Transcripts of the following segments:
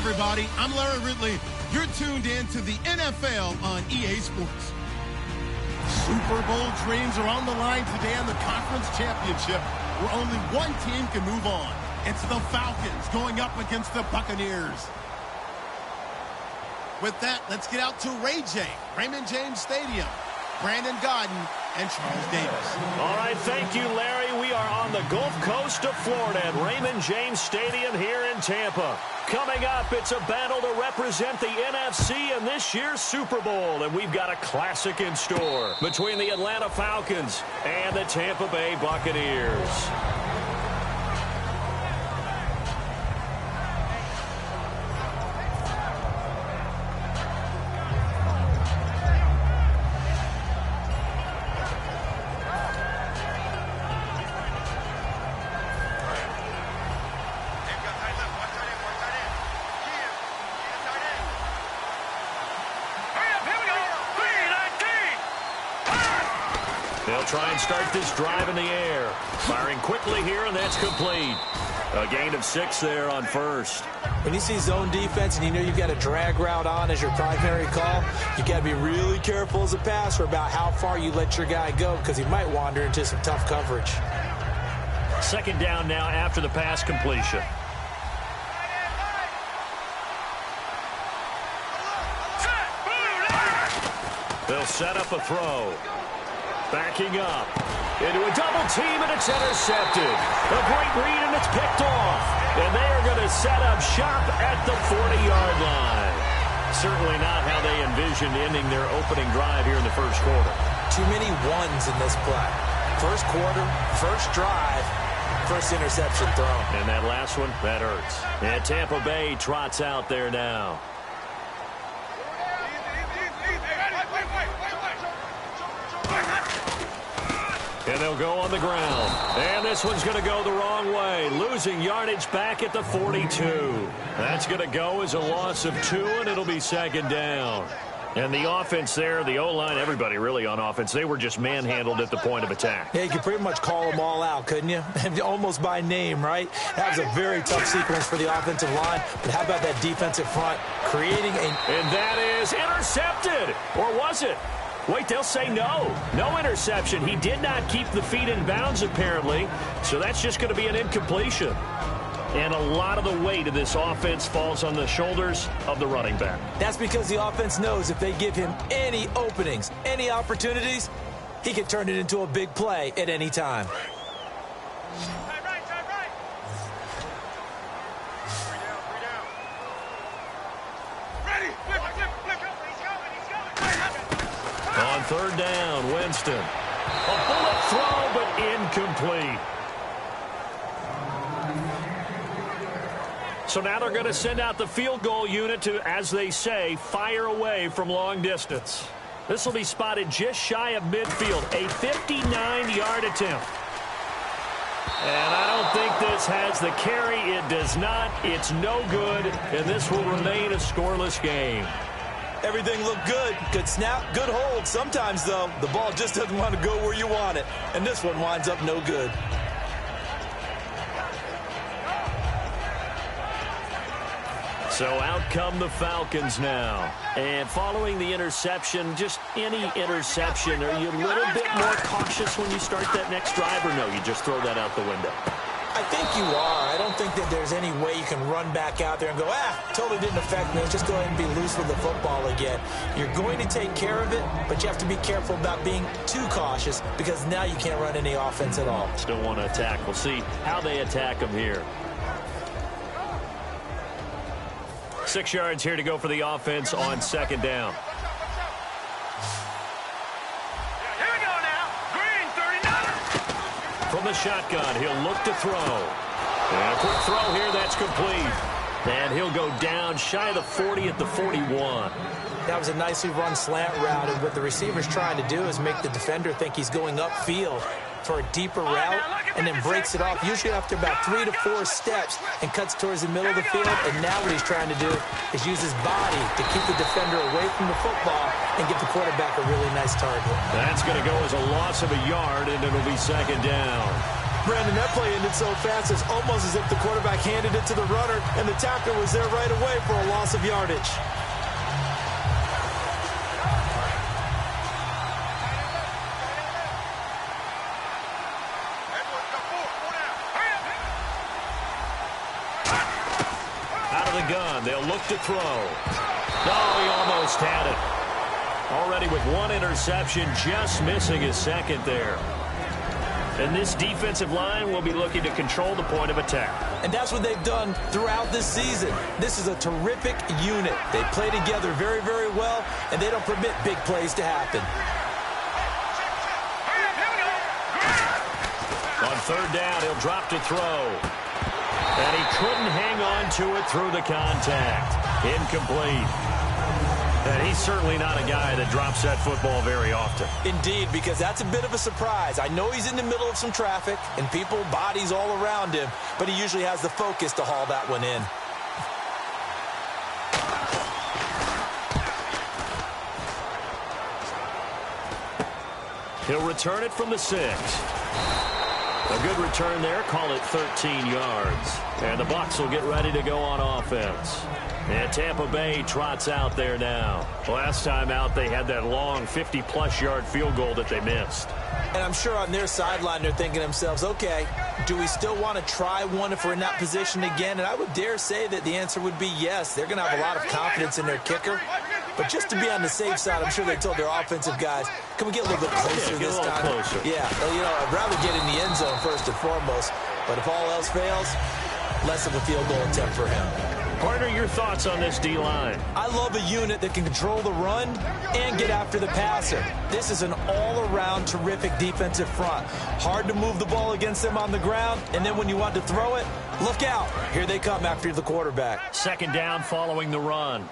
everybody. I'm Larry Ridley. You're tuned in to the NFL on EA Sports. Super Bowl dreams are on the line today in the conference championship, where only one team can move on. It's the Falcons going up against the Buccaneers. With that, let's get out to Raymond James Stadium. Brandon Godden and Charles Davis. All right, thank you, Larry. We are on the Gulf Coast of Florida at Raymond James Stadium here in Tampa. Coming up, it's a battle to represent the NFC in this year's Super Bowl, and we've got a classic in store between the Atlanta Falcons and the Tampa Bay Buccaneers. They'll try and start this drive in the air. Firing quickly here, and that's complete. A gain of 6 there on first. When you see zone defense and you know you've got a drag route on as your primary call, you got to be really careful as a passer about how far you let your guy go, because he might wander into some tough coverage. Second down now after the pass completion. They'll set up a throw. Backing up into a double team, and it's intercepted. A great read, and it's picked off. And they are going to set up shop at the 40-yard line. Certainly not how they envisioned ending their opening drive here in the first quarter. Too many ones in this play. First quarter, first drive, first interception thrown. And that last one, that hurts. And Tampa Bay trots out there now. And they'll go on the ground. And this one's going to go the wrong way. Losing yardage back at the 42. That's going to go as a loss of 2, and it'll be second down. And the offense there, the O-line, everybody really on offense, they were just manhandled at the point of attack. Yeah, you could pretty much call them all out, couldn't you? Almost by name, right? That was a very tough sequence for the offensive line. But how about that defensive front creating a... And that is intercepted. Or was it? Wait, they'll say no. No interception. He did not keep the feet in bounds, apparently. So that's just going to be an incompletion. And a lot of the weight of this offense falls on the shoulders of the running back. That's because the offense knows if they give him any openings, any opportunities, he can turn it into a big play at any time. On third down, Winston. A bullet throw, but incomplete. So now they're going to send out the field goal unit to, as they say, fire away from long distance. This will be spotted just shy of midfield, a 59-yard attempt. And I don't think this has the carry. It does not. It's no good, and this will remain a scoreless game. Everything looked good. Good snap, good hold. Sometimes, though, the ball just doesn't want to go where you want it. And this one winds up no good. So out come the Falcons now. And following the interception, just any interception, are you a little bit more cautious when you start that next drive, or no, you just throw that out the window? I think you are. I don't think that there's any way you can run back out there and go, totally didn't affect me. Let's just go ahead and be loose with the football again. You're going to take care of it, but you have to be careful about being too cautious, because now you can't run any offense at all. Still want to attack. We'll see how they attack them here. 6 yards here to go for the offense on second down. From the shotgun, he'll look to throw. And a quick throw here, that's complete. And he'll go down shy of the 40 at the 41. That was a nicely run slant route, and what the receiver's trying to do is make the defender think he's going upfield for a deeper route, and then breaks it off, usually after about 3 to 4 steps, and cuts towards the middle of the field. And now what he's trying to do is use his body to keep the defender away from the football and give the quarterback a really nice target. That's going to go as a loss of a yard, and it'll be second down. Brandon, that play ended so fast, it's almost as if the quarterback handed it to the runner, and the tackler was there right away for a loss of yardage. Out of the gun, they'll look to throw. Oh, he almost had it. Already with one interception, just missing his second there. And this defensive line will be looking to control the point of attack. And that's what they've done throughout this season. This is a terrific unit. They play together very, very well, and they don't permit big plays to happen. On third down, he'll drop to throw. And he couldn't hang on to it through the contact. Incomplete. And he's certainly not a guy that drops that football very often. Indeed, because that's a bit of a surprise. I know he's in the middle of some traffic and people, bodies all around him, but he usually has the focus to haul that one in. He'll return it from the 6. A good return there, call it 13 yards. And the Bucs will get ready to go on offense. And Tampa Bay trots out there now. Last time out, they had that long 50-plus yard field goal that they missed. And I'm sure on their sideline, they're thinking to themselves, okay, do we still want to try one if we're in that position again? And I would dare say that the answer would be yes. They're going to have a lot of confidence in their kicker. But just to be on the safe side, I'm sure they told their offensive guys, can we get a little bit closer this time? Closer. Yeah, you know, I'd rather get in the end zone first and foremost. But if all else fails, less of a field goal attempt for him. Partner, your thoughts on this D-line? I love a unit that can control the run and get after the passer. This is an all-around terrific defensive front. Hard to move the ball against them on the ground, and then when you want to throw it, look out. Here they come after the quarterback. Second down following the run.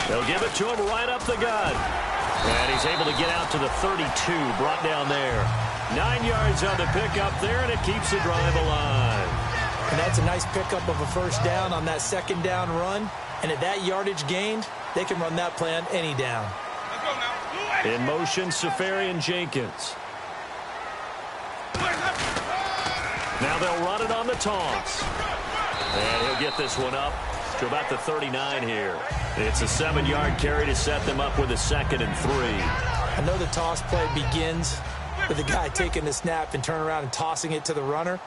They'll give it to him right up the gut. And he's able to get out to the 32, brought down there. 9 yards on the pickup there, and it keeps the drive alive. And that's a nice pickup of a first down on that second down run. And at that yardage gained, they can run that play on any down. In motion, Safarian Jenkins. Now they'll run it on the toss. And he'll get this one up to about the 39 here. It's a 7-yard carry to set them up with a 2nd and 3. I know the toss play begins with the guy taking the snap and turning around and tossing it to the runner.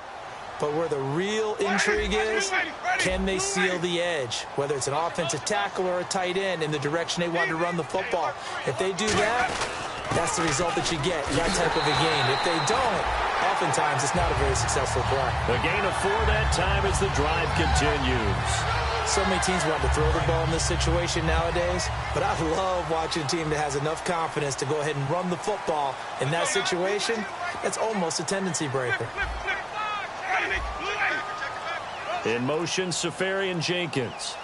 But where the real intrigue is, can they seal the edge? Whether it's an offensive tackle or a tight end in the direction they want to run the football. If they do that, that's the result that you get, that type of a gain. If they don't, oftentimes it's not a very successful play. A gain of 4 that time as the drive continues. So many teams want to throw the ball in this situation nowadays, but I love watching a team that has enough confidence to go ahead and run the football in that situation. That's almost a tendency breaker. In motion, Safarian Jenkins.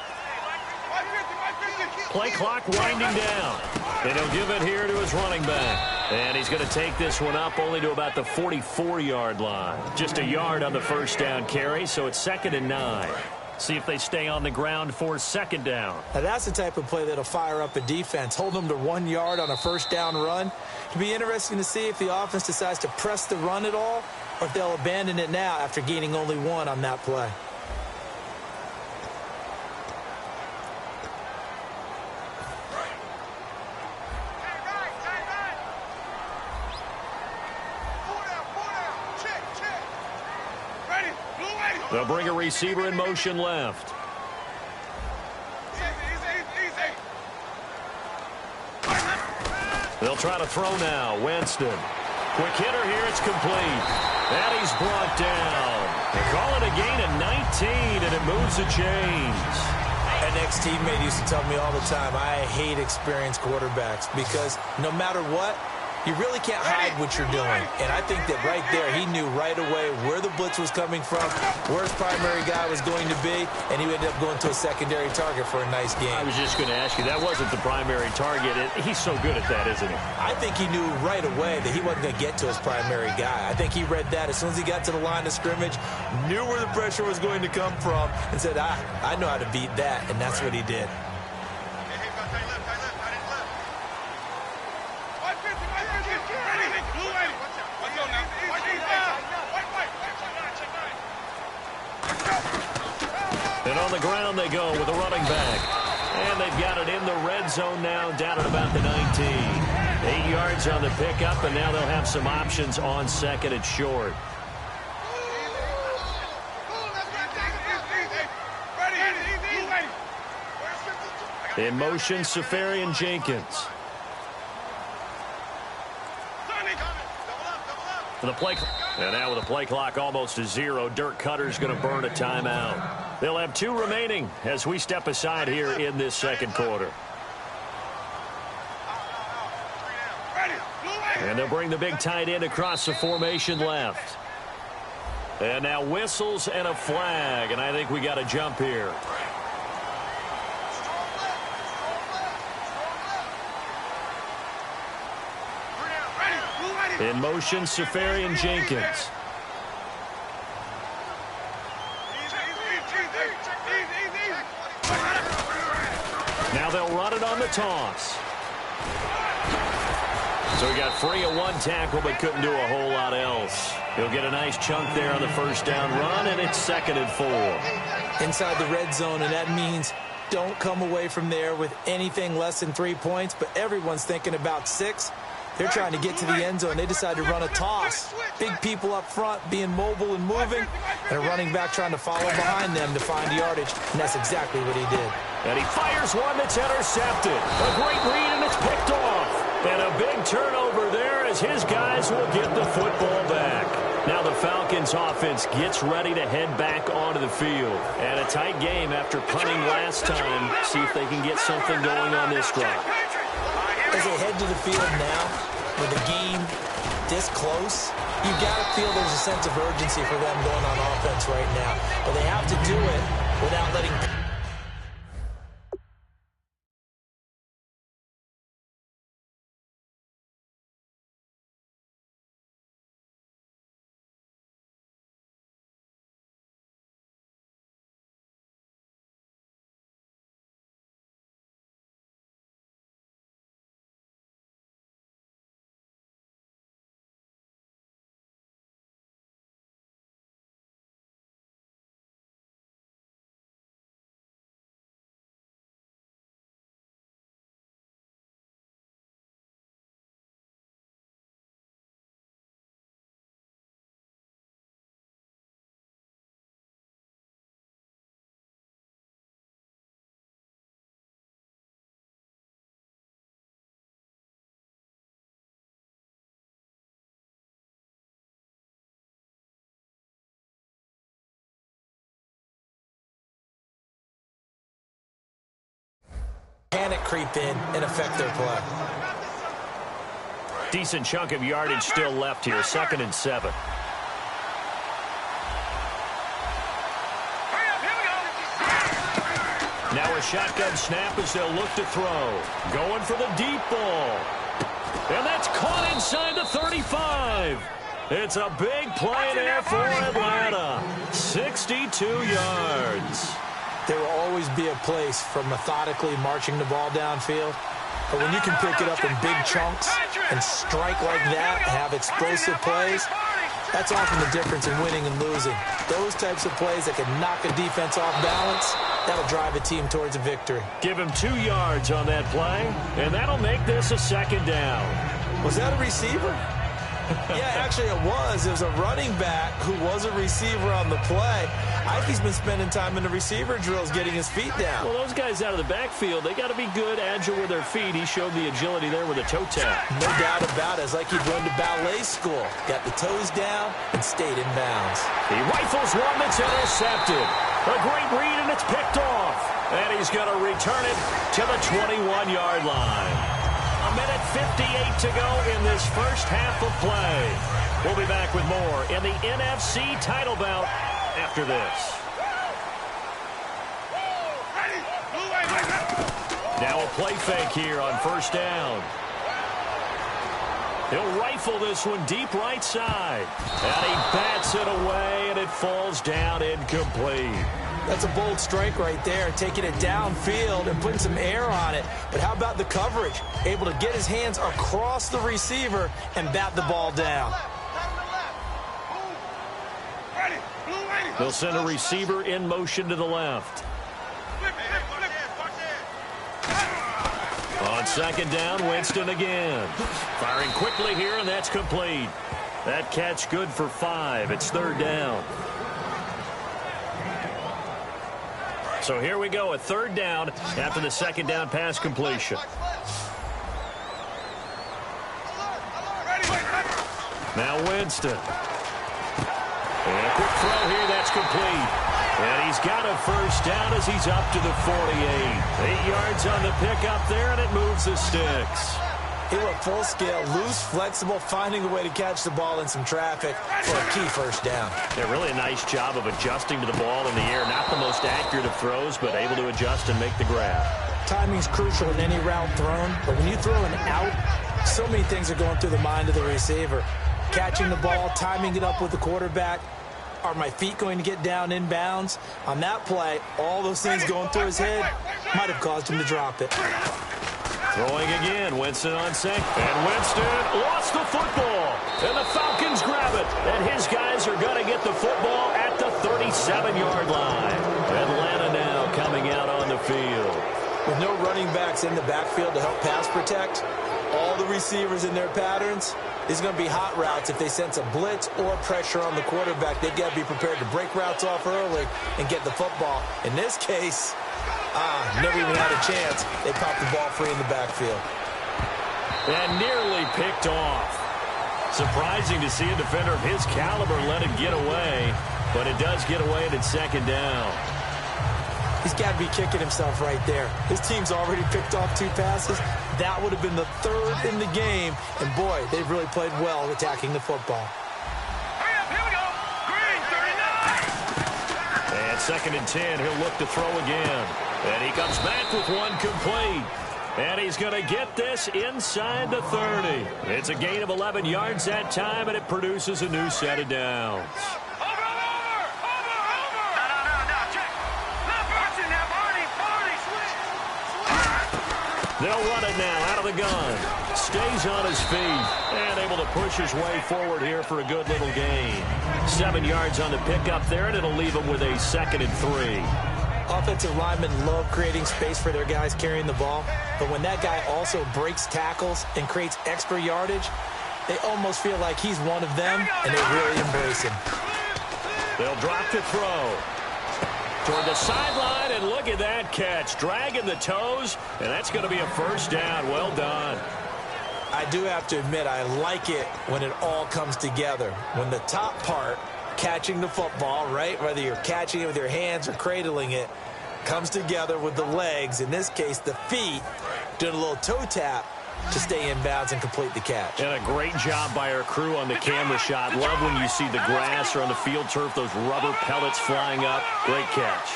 Play clock winding down. And he'll give it here to his running back. And he's going to take this one up only to about the 44-yard line. Just a yard on the first down carry, so it's 2nd and 9. See if they stay on the ground for second down. Now that's the type of play that'll fire up a defense. Hold them to 1 yard on a first down run. It'll be interesting to see if the offense decides to press the run at all or if they'll abandon it now after gaining only 1 on that play. They'll bring a receiver in motion left. They'll try to throw now. Winston. Quick hitter here. It's complete. And he's brought down. They call it a gain of 19, and it moves the chains. An ex-teammate used to tell me all the time, I hate experienced quarterbacks because no matter what, you really can't hide what you're doing. And I think that right there, he knew right away where the blitz was coming from, where his primary guy was going to be, and he ended up going to a secondary target for a nice game. I was just going to ask you, that wasn't the primary target. He's so good at that, isn't he? I think he knew right away that he wasn't going to get to his primary guy. I think he read that as soon as he got to the line of scrimmage, knew where the pressure was going to come from, and said, I know how to beat that, and that's what he did. on the ground they go with a running back. And they've got it in the red zone now, down at about the 19. 8 yards on the pickup, and now they'll have some options on second and short. In motion, Safarian Jenkins. For the play, and now with the play clock almost to 0, Dirk Cutter's going to burn a timeout. They'll have 2 remaining as we step aside here in this second quarter. And they'll bring the big tight end across the formation left. And now whistles and a flag, and I think we got a jump here. In motion, Safarian Jenkins. Now they'll run it on the toss. So he got free of 1 tackle but couldn't do a whole lot else. He'll get a nice chunk there on the first down run, and it's 2nd and 4. Inside the red zone, and that means don't come away from there with anything less than 3 points, but everyone's thinking about 6. They're trying to get to the end zone. They decide to run a toss. Big people up front being mobile and moving, and a running back trying to follow behind them to find yardage, and that's exactly what he did. And he fires one that's intercepted. A great read, and it's picked off. And a big turnover there as his guys will get the football back. Now the Falcons offense gets ready to head back onto the field. And a tight game after punting last time. See if they can get something going on this drive. As they head to the field now, with the game this close, you've got to feel there's a sense of urgency for them going on offense right now. But they have to do it without letting... Panic creep in and affect their play. Decent chunk of yardage still left here. 2nd and 7. Now a shotgun snap as they'll look to throw. Going for the deep ball. And that's caught inside the 35. It's a big play there for Atlanta. 62 yards. There will always be a place for methodically marching the ball downfield. But when you can pick it up in big chunks and strike like that and have explosive plays, that's often the difference in winning and losing. Those types of plays that can knock a defense off balance, that'll drive a team towards a victory. Give him 2 yards on that play, and that'll make this a 2nd down. Was that a receiver? Yeah, actually it was. It was a running back who was a receiver on the play. Ivey's been spending time in the receiver drills getting his feet down. Well, those guys out of the backfield, they got to be good, agile with their feet. He showed the agility there with a toe tap. No doubt about it. It's like he'd run to ballet school. Got the toes down and stayed in bounds. He rifles one that's intercepted. A great read, and it's picked off. And he's going to return it to the 21-yard line. 1:58 to go in this first half of play. We'll be back with more in the NFC title bout after this. Now a play fake here on first down. He'll rifle this one deep right side. And he bats it away, and it falls down incomplete. That's a bold strike right there, taking it downfield and putting some air on it. But how about the coverage? Able to get his hands across the receiver and bat the ball down. They'll send a receiver in motion to the left. On second down, Winston again. Firing quickly here, and that's complete. That catch good for 5. It's third down. So here we go, a third down after the second down pass completion. Now Winston. And a quick throw here, that's complete. And he's got a first down as he's up to the 48. 8 yards on the pickup there, and it moves the sticks. He went full scale, loose, flexible, finding a way to catch the ball in some traffic for a key first down. Yeah, really a nice job of adjusting to the ball in the air. Not the most accurate of throws, but able to adjust and make the grab. Timing's crucial in any route thrown, but when you throw an out, so many things are going through the mind of the receiver. Catching the ball, timing it up with the quarterback. Are my feet going to get down inbounds? On that play, all those things going through his head might have caused him to drop it. Throwing again, Winston on second. And Winston lost the football. And the Falcons grab it. And his guys are going to get the football at the 37-yard line. Atlanta now coming out on the field. With no running backs in the backfield to help pass protect, all the receivers in their patterns, these are going to be hot routes. If they sense a blitz or pressure on the quarterback, they've got to be prepared to break routes off early and get the football. In this case, never even had a chance. They popped the ball free in the backfield. And nearly picked off. Surprising to see a defender of his caliber let it get away, but it does get away and it's second down. He's got to be kicking himself right there. His team's already picked off 2 passes. That would have been the 3rd in the game. And, boy, they've really played well attacking the football. Hurry up, here we go. Green, 39. And second and 10, he'll look to throw again. And he comes back with one complete. And he's going to get this inside the 30. It's a gain of 11 yards that time, and it produces a new set of downs. They'll run it now out of the gun. Stays on his feet and able to push his way forward here for a good little gain. 7 yards on the pickup there, and it'll leave him with a second and 3. Offensive linemen love creating space for their guys carrying the ball, but when that guy also breaks tackles and creates extra yardage, they almost feel like he's one of them, and they really embrace him. They'll drop to throw. Toward the sideline, and look at that catch. Dragging the toes, and that's going to be a first down. Well done. I do have to admit, I like it when it all comes together. When the top part, catching the football, right, whether you're catching it with your hands or cradling it, comes together with the legs, in this case the feet, doing a little toe tap to stay in bounds and complete the catch. And a great job by our crew on the camera shot. Love when you see the grass or on the field turf, those rubber pellets flying up. Great catch.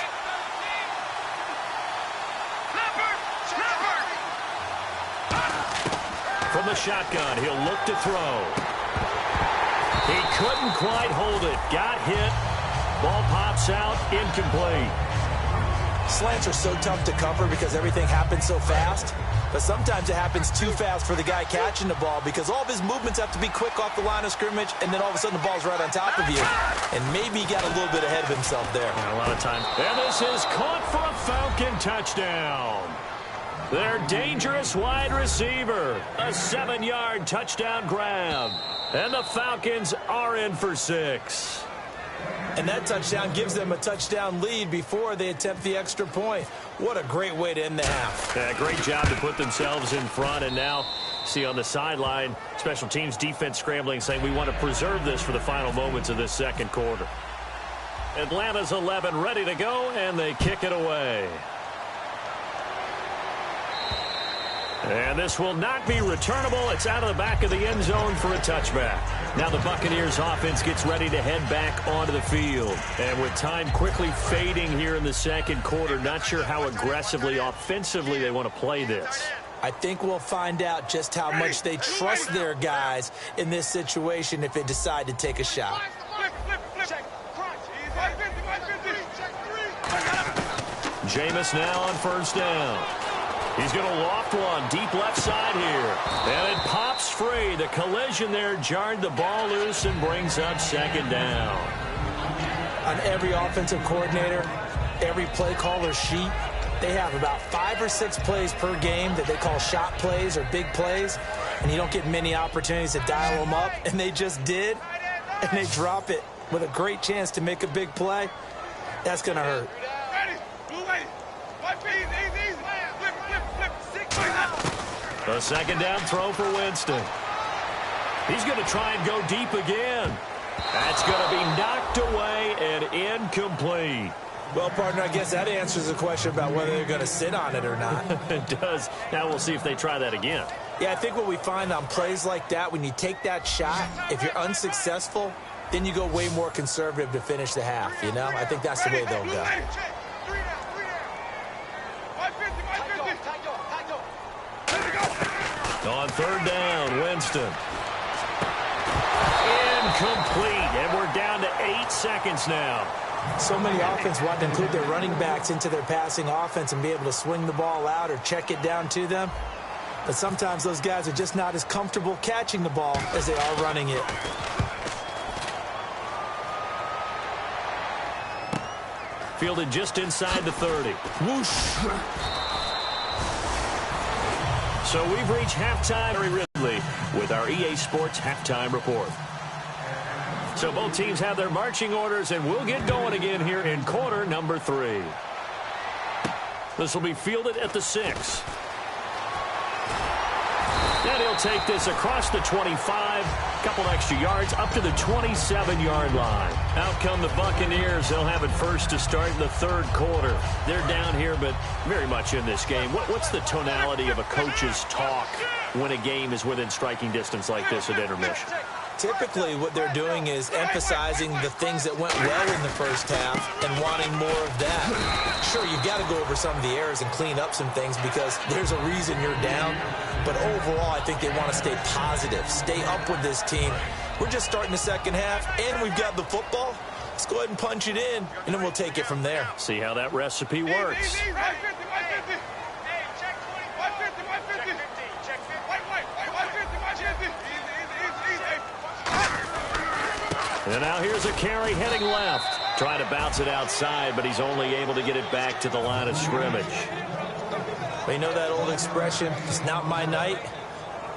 From the shotgun, he'll look to throw. He couldn't quite hold it. Got hit. Ball pops out. Incomplete. Slants are so tough to cover because everything happens so fast. But sometimes it happens too fast for the guy catching the ball because all of his movements have to be quick off the line of scrimmage, and then all of a sudden the ball's right on top of you. And maybe he got a little bit ahead of himself there. Yeah, a lot of time. And this is caught for a Falcon touchdown. Their dangerous wide receiver. A 7-yard touchdown grab. And the Falcons are in for 6. And that touchdown gives them a touchdown lead before they attempt the extra point. What a great way to end the half. Yeah, great job to put themselves in front. And now, see on the sideline, special teams defense scrambling, saying we want to preserve this for the final moments of this second quarter. Atlanta's 11 ready to go, and they kick it away. And this will not be returnable. It's out of the back of the end zone for a touchback. Now the Buccaneers offense gets ready to head back onto the field. And with time quickly fading here in the second quarter, not sure how aggressively, offensively they want to play this. I think we'll find out just how much they trust their guys in this situation if they decide to take a shot. Jameis now on first down. He's going to loft one deep left side here. And it pops free. The collision there jarred the ball loose and brings up second down. On every offensive coordinator, every play caller's sheet, They have about 5 or 6 plays per game that they call shot plays or big plays, and you don't get many opportunities to dial them up, and they just did, and they drop it with a great chance to make a big play. That's going to hurt. A second down throw for Winston. He's going to try and go deep again. That's going to be knocked away and incomplete. Well, partner, I guess that answers the question about whether they're going to sit on it or not. It does. Now we'll see if they try that again. Yeah, I think what we find on plays like that, when you take that shot, if you're unsuccessful, then you go way more conservative to finish the half, you know? I think that's the way they'll go. On third down, Winston. Incomplete, and we're down to 8 seconds now. So many offense want to include their running backs into their passing offense and be able to swing the ball out or check it down to them. But sometimes those guys are just not as comfortable catching the ball as they are running it. Fielded just inside the 30. Whoosh. So we've reached halftime, Ridley, with our EA Sports Halftime Report. So both teams have their marching orders, and we'll get going again here in quarter number 3. This will be fielded at the 6. And he'll take this across the 25, couple extra yards, up to the 27-yard line. Out come the Buccaneers. They'll have it first to start the third quarter. They're down here, but very much in this game. What's the tonality of a coach's talk when a game is within striking distance like this at intermission? Typically, what they're doing is emphasizing the things that went well in the first half and wanting more of that. Sure, you've got to go over some of the errors and clean up some things because there's a reason you're down. But overall, I think they want to stay positive, stay up with this team. We're just starting the second half, and we've got the football. Let's go ahead and punch it in, and then we'll take it from there. See how that recipe works. And now here's a carry heading left. Trying to bounce it outside, but he's only able to get it back to the line of scrimmage. Well, you know that old expression, it's not my night?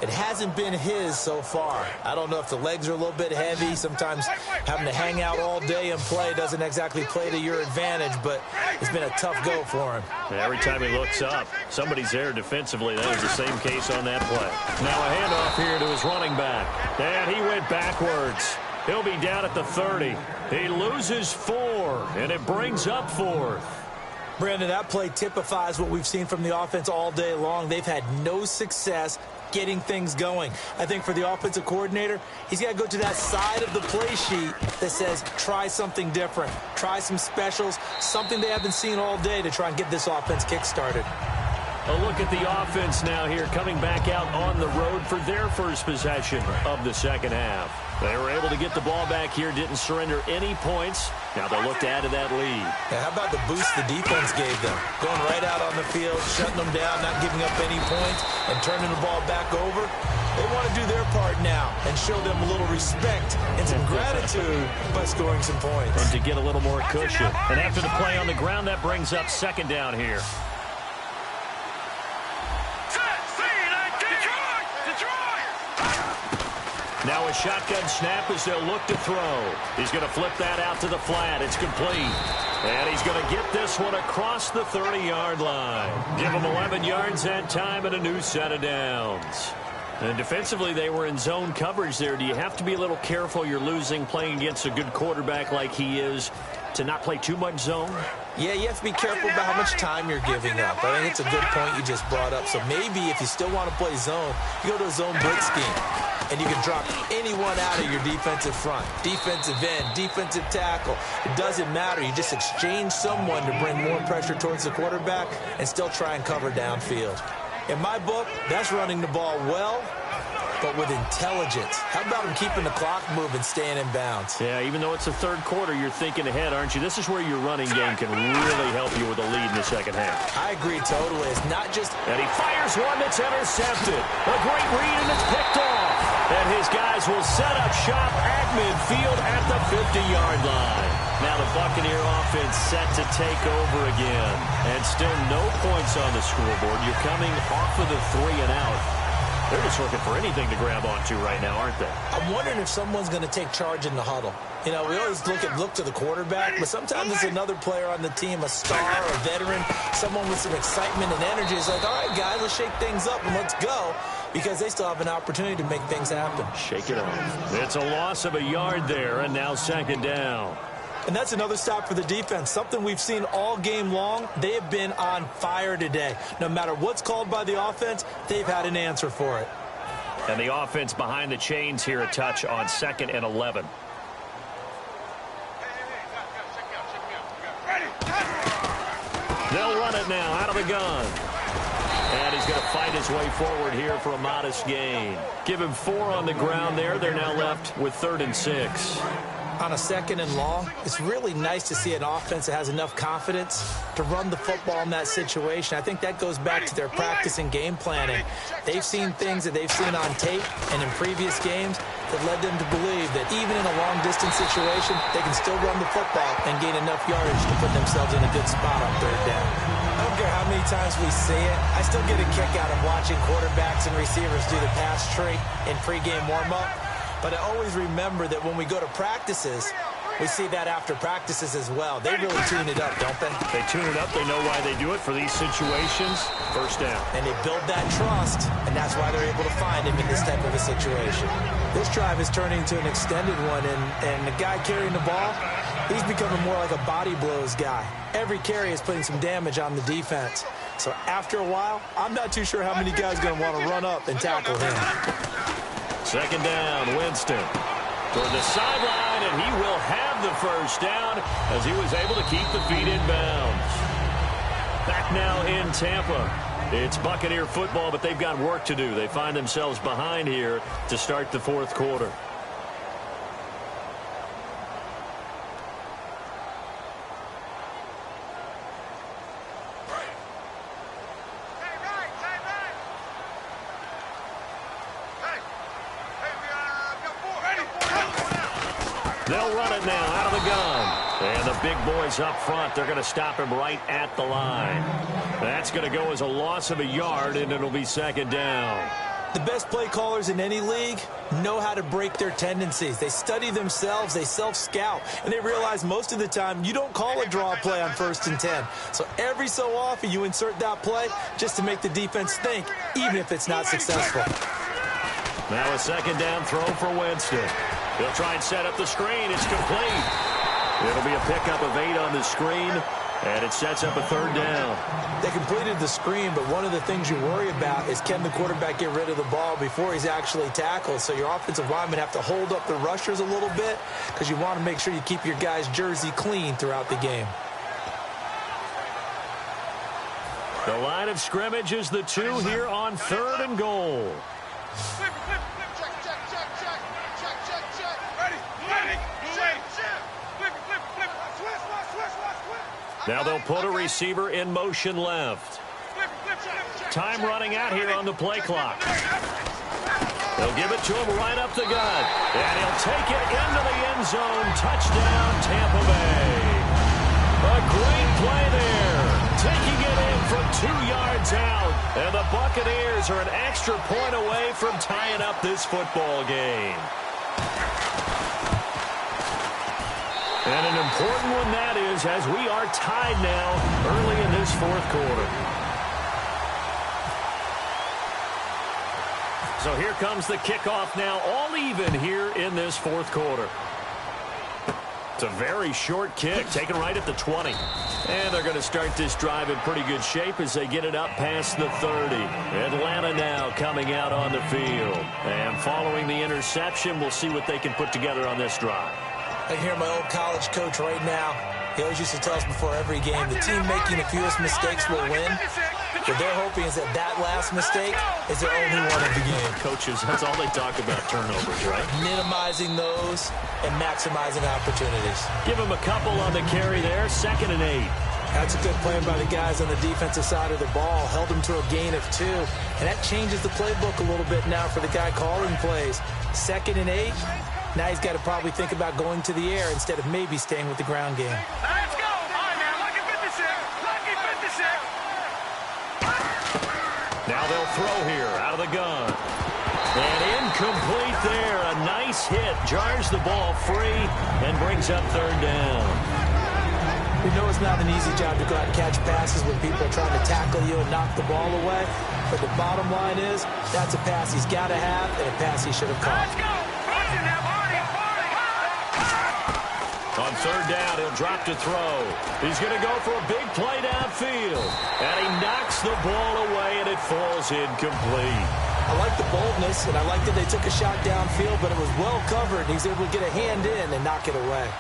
It hasn't been his so far. I don't know if the legs are a little bit heavy. Sometimes having to hang out all day and play doesn't exactly play to your advantage, but it's been a tough go for him. Every time he looks up, somebody's there defensively. That was the same case on that play. Now a handoff here to his running back. And he went backwards. He'll be down at the 30. He loses 4, and it brings up 4th. Brandon, that play typifies what we've seen from the offense all day long. They've had no success getting things going. I think for the offensive coordinator, he's got to go to that side of the play sheet that says try something different, try some specials, something they haven't seen all day to try and get this offense kick-started. A look at the offense now here, coming back out on the road for their first possession of the second half. They were able to get the ball back here, didn't surrender any points. Now they'll look to add to that lead. Yeah, how about the boost the defense gave them? Going right out on the field, shutting them down, not giving up any points, and turning the ball back over. They want to do their part now and show them a little respect and some gratitude by scoring some points. And to get a little more cushion. And after the play on the ground, that brings up second down here. Now a shotgun snap as they'll look to throw. He's going to flip that out to the flat. It's complete. And he's going to get this one across the 30-yard line. Give him 11 yards that time and a new set of downs. And defensively, they were in zone coverage there. Do you have to be a little careful? You're losing playing against a good quarterback like he is to not play too much zone? Yeah, you have to be careful about how much time you're giving up. I think it's a good point you just brought up. So maybe if you still want to play zone, you go to a zone blitz scheme. And you can drop anyone out of your defensive front, defensive end, defensive tackle. It doesn't matter. You just exchange someone to bring more pressure towards the quarterback and still try and cover downfield. In my book, that's running the ball well, but with intelligence. How about him keeping the clock moving, staying in bounds? Yeah, even though it's the third quarter, you're thinking ahead, aren't you? This is where your running game can really help you with a lead in the second half. I agree totally. It's not just... And he fires one that's intercepted. A great read, and it's picked off. And his guys will set up shop at midfield at the 50-yard line. Now the Buccaneer offense set to take over again. And still no points on the scoreboard. You're coming off of the 3 and out. They're just looking for anything to grab onto right now, aren't they? I'm wondering if someone's going to take charge in the huddle. You know, we always look to the quarterback, but sometimes it's another player on the team, a star, a veteran, someone with some excitement and energy. It's like, all right, guys, let's shake things up and let's go, because they still have an opportunity to make things happen. Shake it off. It's a loss of a yard there, and now second down. And that's another stop for the defense, something we've seen all game long. They have been on fire today. No matter what's called by the offense, they've had an answer for it. And the offense behind the chains here a touch on 2nd and 11. They'll run it now out of the gun. And he's going to fight his way forward here for a modest gain. Give him 4 on the ground there. They're now left with 3rd and 6. On a 2nd and long, it's really nice to see an offense that has enough confidence to run the football in that situation. I think that goes back to their practice and game planning. They've seen things that they've seen on tape and in previous games that led them to believe that even in a long-distance situation, they can still run the football and gain enough yardage to put themselves in a good spot on 3rd down. I don't care how many times we see it. I still get a kick out of watching quarterbacks and receivers do the pass tree in pregame warm-up. But I always remember that when we go to practices, we see that after practices as well. They really tune it up, don't they? They tune it up. They know why they do it for these situations. 1st down. And they build that trust, and that's why they're able to find him in this type of a situation. This drive is turning into an extended one, and the guy carrying the ball, he's becoming more like a body blows guy. Every carry is putting some damage on the defense. So after a while, I'm not too sure how many guys are going to want to run up and tackle him. 2nd down, Winston toward the sideline, and he will have the 1st down as he was able to keep the feet in bounds. Back now in Tampa. It's Buccaneer football, but they've got work to do. They find themselves behind here to start the 4th quarter. They'll run it now out of the gun. And the big boys up front, they're going to stop him right at the line. That's going to go as a loss of a yard, and it'll be 2nd down. The best play callers in any league know how to break their tendencies. They study themselves, they self-scout, and they realize most of the time you don't call a draw play on 1st and 10. So every so often you insert that play just to make the defense think, even if it's not successful. Now a 2nd down throw for Winston. He'll try and set up the screen. It's complete. It'll be a pickup of 8 on the screen, and it sets up a 3rd down. They completed the screen, but one of the things you worry about is can the quarterback get rid of the ball before he's actually tackled? So your offensive linemen have to hold up the rushers a little bit because you want to make sure you keep your guy's jersey clean throughout the game. The line of scrimmage is the 2 here on 3rd and goal. Now they'll put a receiver in motion left. Time running out here on the play clock. They'll give it to him right up the gut. And he'll take it into the end zone. Touchdown, Tampa Bay. A great play there. Taking it in from 2 yards out. And the Buccaneers are an extra point away from tying up this football game. And an important one that is, as we are tied now early in this 4th quarter. So here comes the kickoff now, all even here in this 4th quarter. It's a very short kick, taken right at the 20. And they're going to start this drive in pretty good shape as they get it up past the 30. Atlanta now coming out on the field. And following the interception, we'll see what they can put together on this drive. I hear my old college coach right now. He always used to tell us before every game, the team making the fewest mistakes will win. What they're hoping is that that last mistake is their only one of the game. Coaches, that's all they talk about, turnovers, right? Minimizing those and maximizing opportunities. Give them a couple on the carry there, 2nd and 8. That's a good play by the guys on the defensive side of the ball. Held them to a gain of 2. And that changes the playbook a little bit now for the guy calling plays. 2nd and 8. Now he's got to probably think about going to the air instead of maybe staying with the ground game. Let's go. All right, man. Lucky 56. Lucky 56. Now they'll throw here out of the gun. And incomplete there. A nice hit. Jars the ball free and brings up third down. We know it's not an easy job to go out and catch passes when people are trying to tackle you and knock the ball away. But the bottom line is, that's a pass he's got to have and a pass he should have caught. Let's go. On third down, he'll drop to throw. He's going to go for a big play downfield. And he knocks the ball away, and it falls incomplete. I like the boldness, and I like that they took a shot downfield, but it was well covered. He's able to get a hand in and knock it away.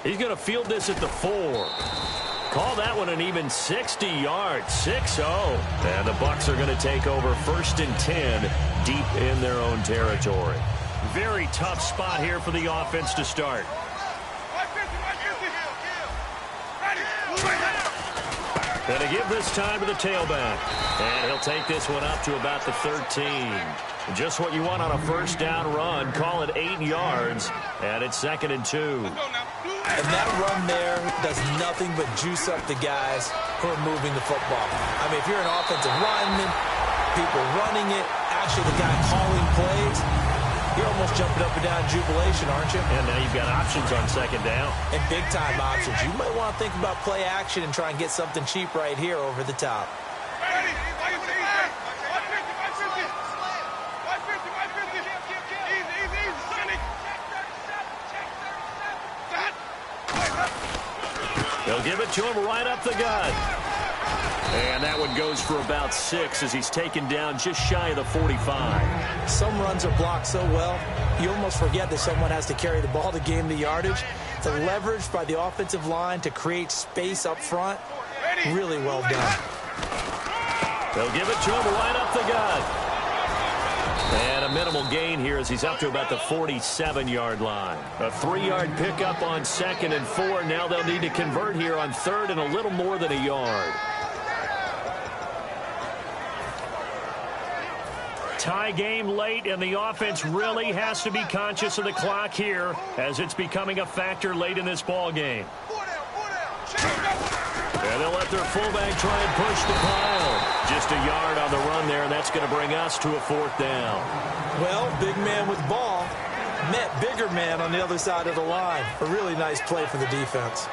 He's going to field this at the 4. Call that one an even 60 yards, 6-0. And the Bucs are going to take over 1st and 10 deep in their own territory. Very tough spot here for the offense to start. Going to give this time to the tailback. And he'll take this one up to about the 13. Just what you want on a first down run. Call it 8 yards. And it's 2nd and 2. And that run there does nothing but juice up the guys who are moving the football. I mean, if you're an offensive lineman, people running it, actually the guy calling plays, you're almost jumping up and down in jubilation, aren't you? And now you've got options on 2nd down. And big-time options. You might want to think about play action and try and get something cheap right here over the top. They'll give it to him right up the gut. And that one goes for about 6 as he's taken down just shy of the 45. Some runs are blocked so well, you almost forget that someone has to carry the ball to gain the yardage. The leverage by the offensive line to create space up front, really well done. They'll give it to him right up the gut. And a minimal gain here as he's up to about the 47-yard line. A 3-yard pickup on 2nd and 4. Now they'll need to convert here on 3rd and a little more than a yard. Tie game late, and the offense really has to be conscious of the clock here as it's becoming a factor late in this ball game. And they'll let their fullback try and push the pile. Just a yard on the run there, and that's going to bring us to a 4th down. Well, big man with ball met bigger man on the other side of the line. A really nice play for the defense.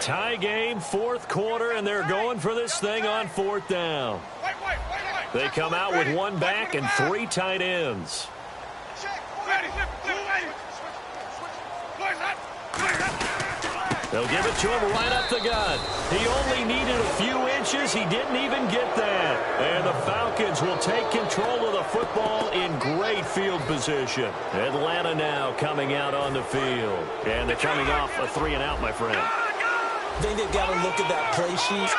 Tie game, 4th quarter, and they're going for this thing on 4th down. They come out with 1 back and 3 tight ends. They'll give it to him right up the gut. He only needed a few inches. He didn't even get that. And the Falcons will take control of the football in great field position. Atlanta now coming out on the field. And they're coming off a 3-and-out, my friend. I think they've got to look at that play sheet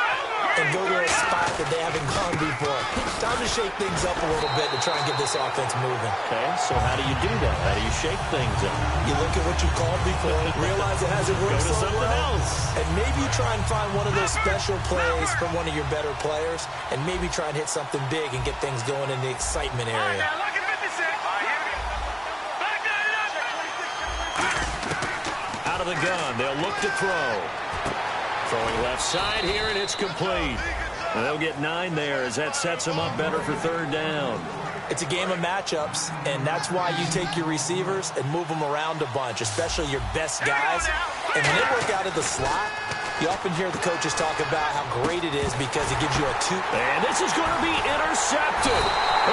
and go to a spot that they haven't gone before. Time to shake things up a little bit to try and get this offense moving. Okay, so how do you do that? How do you shake things up? You look at what you called before, realize it hasn't worked Go to so something well, else. and maybe you try and find one of those special plays from one of your better players, and maybe try and hit something big and get things going in the excitement area. Out of the gun, they'll look to throw. Throwing left side here, and it's complete. And they'll get 9 there as that sets them up better for 3rd down. It's a game of matchups, and that's why you take your receivers and move them around a bunch, especially your best guys. And when they work out of the slot, you often hear the coaches talk about how great it is because it gives you a 2. And this is going to be intercepted.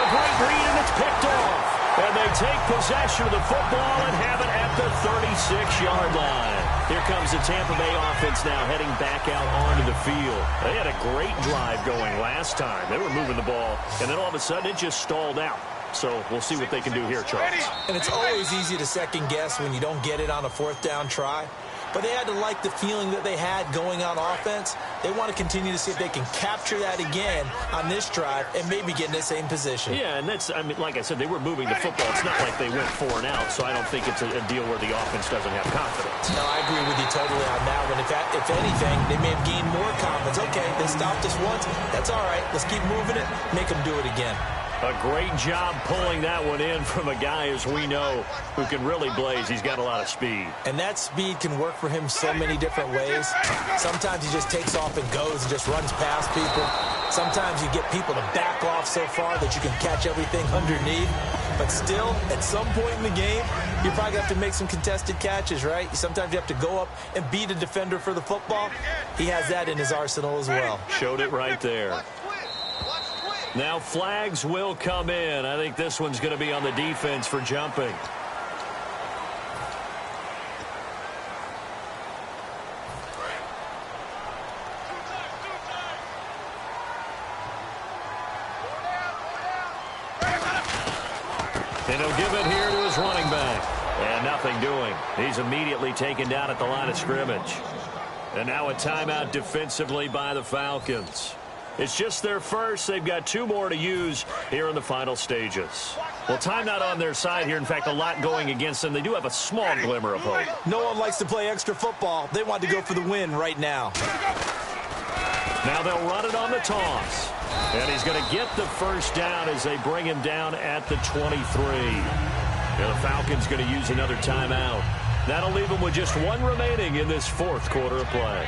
A great read, and it's picked off. And they take possession of the football and have it at the 36-yard line. Here comes the Tampa Bay offense now heading back out onto the field. They had a great drive going last time. They were moving the ball, and then all of a sudden it just stalled out. So we'll see what they can do here, Charles. And it's always easy to second guess when you don't get it on a fourth down try. But they had to like the feeling that they had going on offense. They want to continue to see if they can capture that again on this drive and maybe get in the same position. Yeah, and that's, I mean, like I said, they were moving the football. It's not like they went 4 and out, so I don't think it's a deal where the offense doesn't have confidence. No, I agree with you totally on that one. If anything, they may have gained more confidence. Okay, they stopped us once. That's all right. Let's keep moving it. Make them do it again. A great job pulling that one in from a guy, as we know, who can really blaze. He's got a lot of speed. And that speed can work for him so many different ways. Sometimes he just takes off and goes and just runs past people. Sometimes you get people to back off so far that you can catch everything underneath. But still, at some point in the game, you're probably going to have to make some contested catches, right? Sometimes you have to go up and beat a defender for the football. He has that in his arsenal as well. Showed it right there. Now flags will come in. I think this one's going to be on the defense for jumping. And he'll give it here to his running back. And nothing doing. He's immediately taken down at the line of scrimmage. And now a timeout defensively by the Falcons. It's just their first. They've got 2 more to use here in the final stages. Well, time not on their side here. In fact, a lot going against them. They do have a small glimmer of hope. No one likes to play extra football. They want to go for the win right now. Now they'll run it on the toss. And he's going to get the first down as they bring him down at the 23. And the Falcons going to use another timeout. That'll leave them with just 1 remaining in this 4th quarter of play.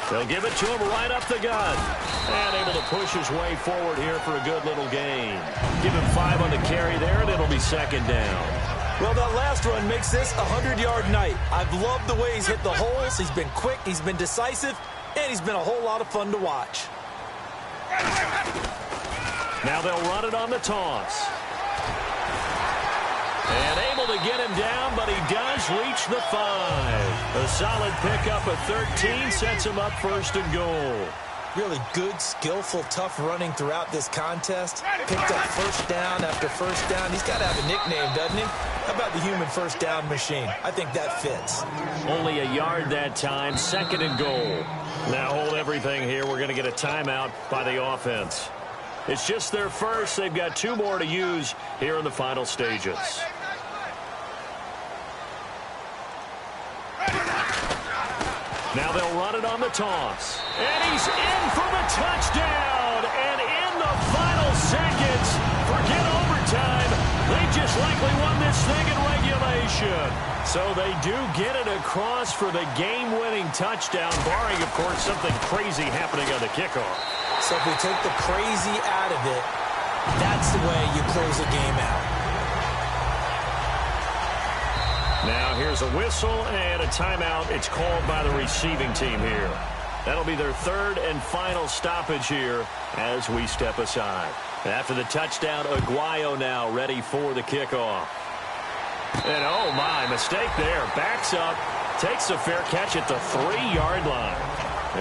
They'll give it to him right up the gut. And able to push his way forward here for a good little gain. Give him 5 on the carry there, and it'll be 2nd down. Well, that last run makes this a 100-yard night. I've loved the way he's hit the holes. He's been quick, he's been decisive, and he's been a whole lot of fun to watch. Now they'll run it on the toss. And able to get him down, but he does reach the 5. A solid pickup of 13 sets him up 1st and goal. Really good, skillful, tough running throughout this contest. Picked up first down after first down. He's got to have a nickname, doesn't he? How about the human first down machine? I think that fits. Only a yard that time, 2nd and goal. Now hold everything here. We're going to get a timeout by the offense. It's just their first. They've got 2 more to use here in the final stages. Now they'll run it on the toss. And he's in for the touchdown. And in the final seconds, forget overtime. They just likely won this thing in regulation. So they do get it across for the game-winning touchdown, barring, of course, something crazy happening on the kickoff. So if we take the crazy out of it, that's the way you close a game out. Now here's a whistle and a timeout. It's called by the receiving team here. That'll be their 3rd and final stoppage here as we step aside. After the touchdown, Aguayo now ready for the kickoff. And oh my, mistake there. Backs up, takes a fair catch at the 3-yard line.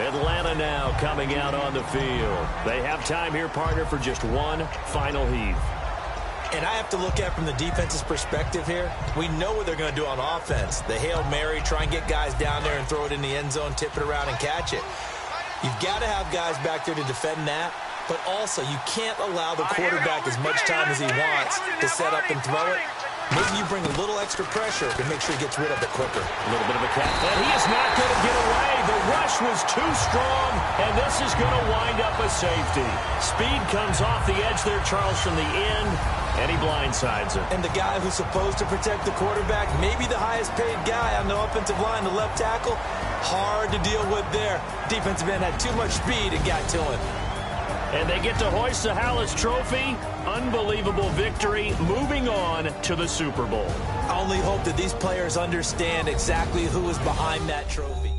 Atlanta now coming out on the field. They have time here, partner, for just 1 final heave. And I have to look at from the defense's perspective here. We know what they're going to do on offense. The Hail Mary, try and get guys down there and throw it in the end zone, tip it around and catch it. You've got to have guys back there to defend that. But also, you can't allow the quarterback as much time as he wants to set up and throw it. Maybe you bring a little extra pressure to make sure he gets rid of it quicker. A little bit of a catch. And he is not going to get away. The rush was too strong, and this is going to wind up a safety. Speed comes off the edge there, Charles, from the end, and he blindsides him. And the guy who's supposed to protect the quarterback, maybe the highest paid guy on the offensive line, the left tackle, hard to deal with there. Defensive end had too much speed and got to him. And they get to hoist the Hallis Trophy. Unbelievable victory, moving on to the Super Bowl. I only hope that these players understand exactly who is behind that trophy.